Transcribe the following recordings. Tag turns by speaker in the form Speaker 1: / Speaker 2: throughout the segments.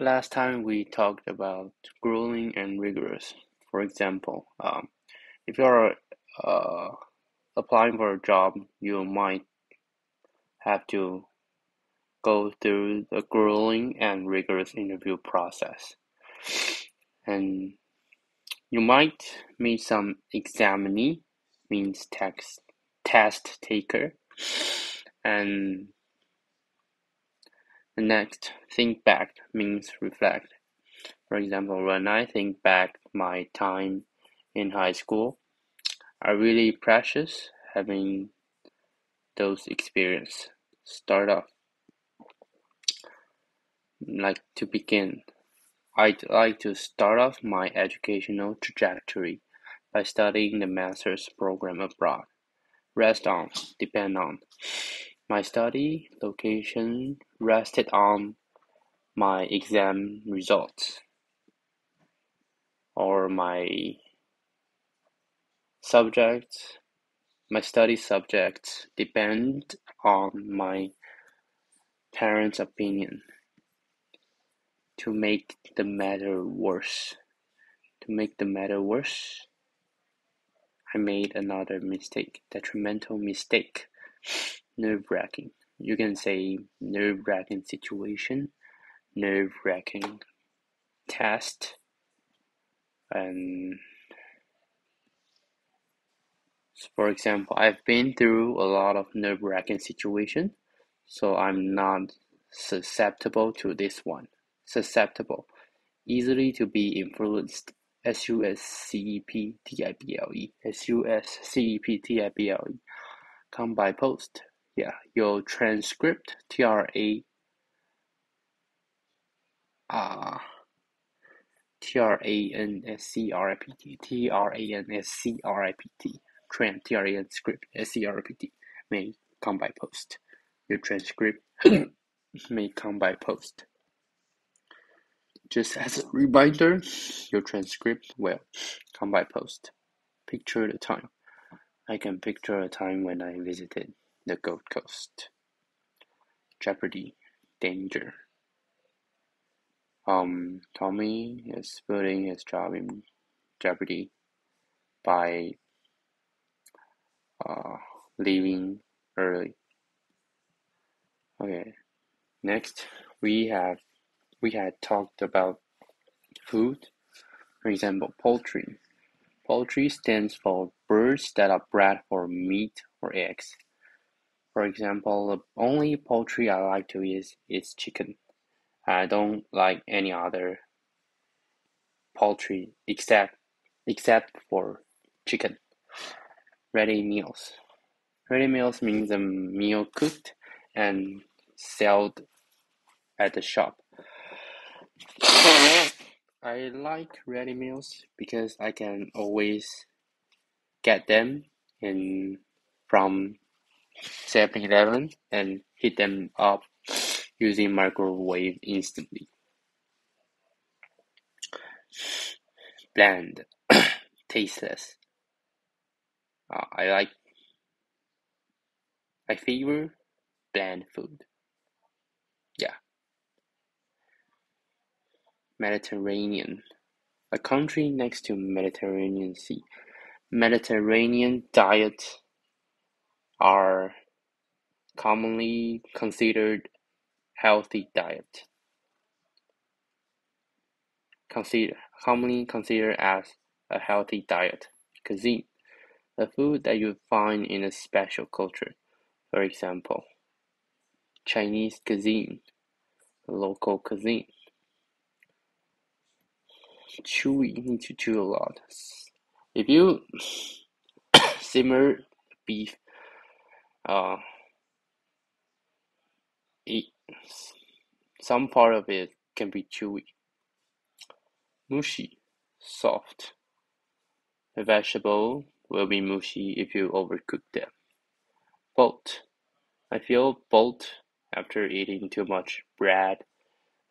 Speaker 1: Last time we talked about grueling and rigorous. For example, if you're uh, applying for a job, you might have to go through the grueling and rigorous interview process. And you might meet some examinee, means test taker, and the next think back means reflect. For example, when I think back my time in high school, I really precious having those experience. Start off, like to begin, I'd like to start off my educational trajectory by studying the master's program abroad. Depend on. My study location rested on my exam results or subjects. My study subjects depend on my parents' opinion. To make the matter worse, I made another mistake, detrimental mistake, nerve-wracking. You can say nerve-wracking situation, nerve-wracking test, and for example, I've been through a lot of nerve-wracking situations, so I'm not susceptible to this one. Susceptible, easily to be influenced. Susceptible. Susceptible. Come by post. Yeah, your transcript. Uh, Transcript. Script. May come by post. Your transcript may come by post. Just as a reminder, your transcript will come by post. Picture the time. I can picture a time when I visited the Gold Coast. Jeopardy, danger. Tommy is putting his job in jeopardy by leaving early. Okay, next we had talked about food. For example, poultry. Poultry stands for birds that are bred for meat or eggs. For example, the only poultry I like to eat is chicken. I don't like any other poultry except for chicken. Ready meals. Ready meals means a meal cooked and sold at the shop. I like ready meals because I can always get them from 7-Eleven and heat them up using microwave instantly. Bland, tasteless. I favor bland food. Yeah. Mediterranean, a country next to Mediterranean Sea. Mediterranean diets are commonly considered healthy diet. Commonly considered as a healthy diet cuisine, a food that you find in a special culture. For example, Chinese cuisine, local cuisine. Chewy, need to chew a lot. If you simmer beef, uh, eat, some part of it can be chewy. Mushy, soft. The vegetable will be mushy if you overcook them. Bloat. I feel bloat after eating too much bread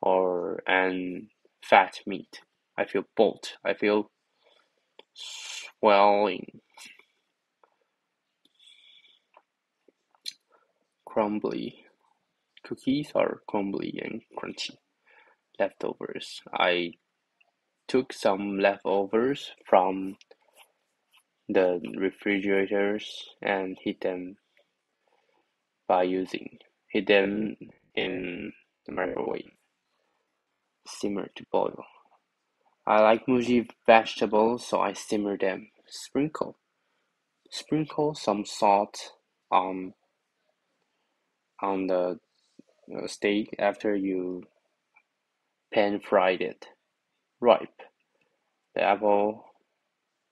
Speaker 1: and fat meat. I feel bloat. I feel swelling. Crumbly. Cookies are crumbly and crunchy. leftovers. I took some leftovers from the refrigerators and heat them in the microwave, simmer to boil. I like mushy vegetables, so I simmer them. Sprinkle some salt on the steak after you pan fried it. Ripe. The apple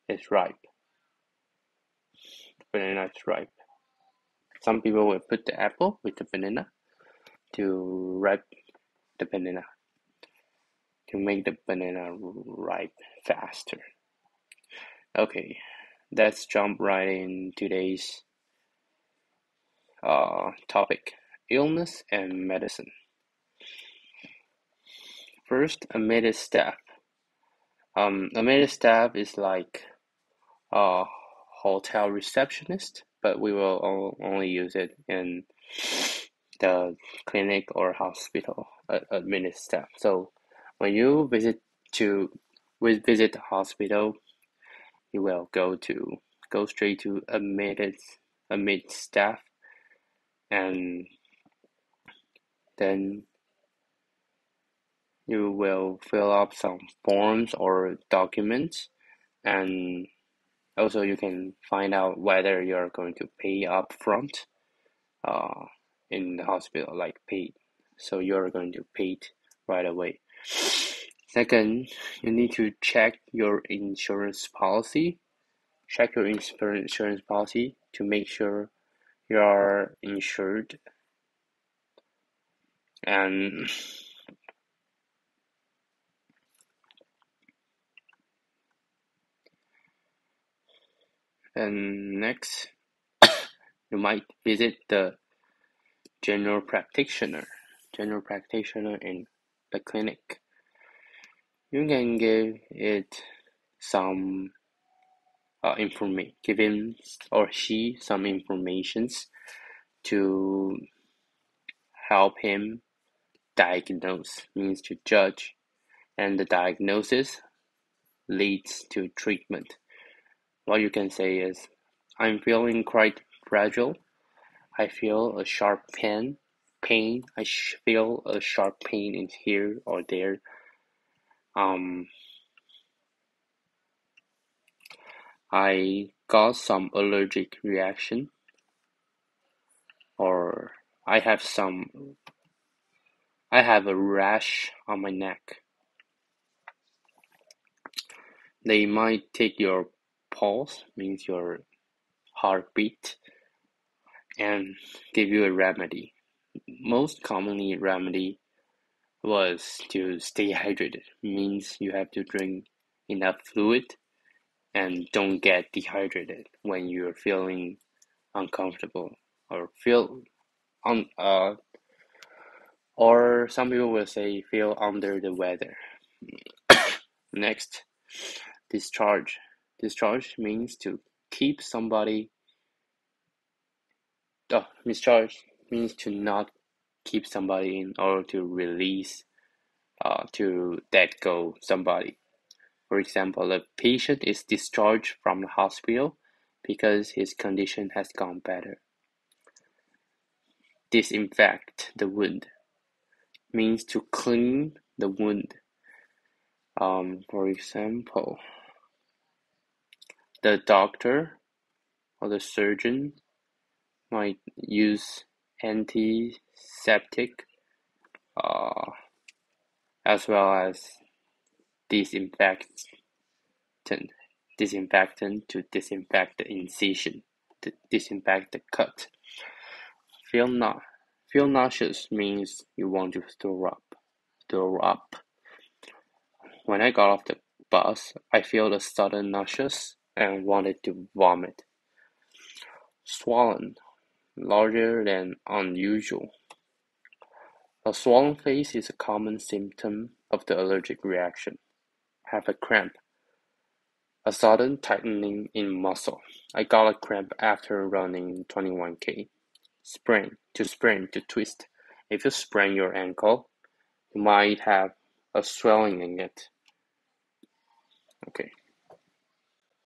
Speaker 1: is ripe. The banana is ripe. Some people will put the apple with the banana to ripe the banana, to make the banana ripe faster. Okay, let's jump right in today's topic, illness and medicine. First, a med staff. A med staff is like a hotel receptionist, but we will only use it in the clinic or hospital admin staff. So when you visit the hospital, you will go straight to admit staff, and then you will fill up some forms or documents, and also you can find out whether you're going to pay upfront in the hospital, like paid. So you're going to pay it right away. Second, you need to check your insurance policy. Check your insurance policy to make sure you are insured. And next, you might visit the general practitioner in the clinic. You can give it some give him or she some informations to help him diagnose, means to judge, and the diagnosis leads to treatment. What you can say is, I'm feeling quite fragile. I feel a sharp pain. I feel a sharp pain in here or there. I got some allergic reaction, or I have a rash on my neck. They might take your pulse, means your heartbeat, and give you a remedy. Most commonly, remedy was to stay hydrated, means you have to drink enough fluid and don't get dehydrated when you're feeling uncomfortable or or some people will say feel under the weather. Next, discharge. Discharge means to keep somebody. Discharge means to not keep somebody in, or to release, to let go somebody. For example, a patient is discharged from the hospital because his condition has gone better. Disinfect the wound means to clean the wound. For example, the doctor or the surgeon might use antiseptic as well as disinfectant to disinfect the incision, to disinfect the cut. Feel nauseous means you want to throw up. When I got off the bus, I felt a sudden nauseous and wanted to vomit. Swollen, larger than unusual. A swollen face is a common symptom of the allergic reaction. Have a cramp. A sudden tightening in muscle. I got a cramp after running 21K. Sprain, to twist. If you sprain your ankle, you might have a swelling in it. Okay.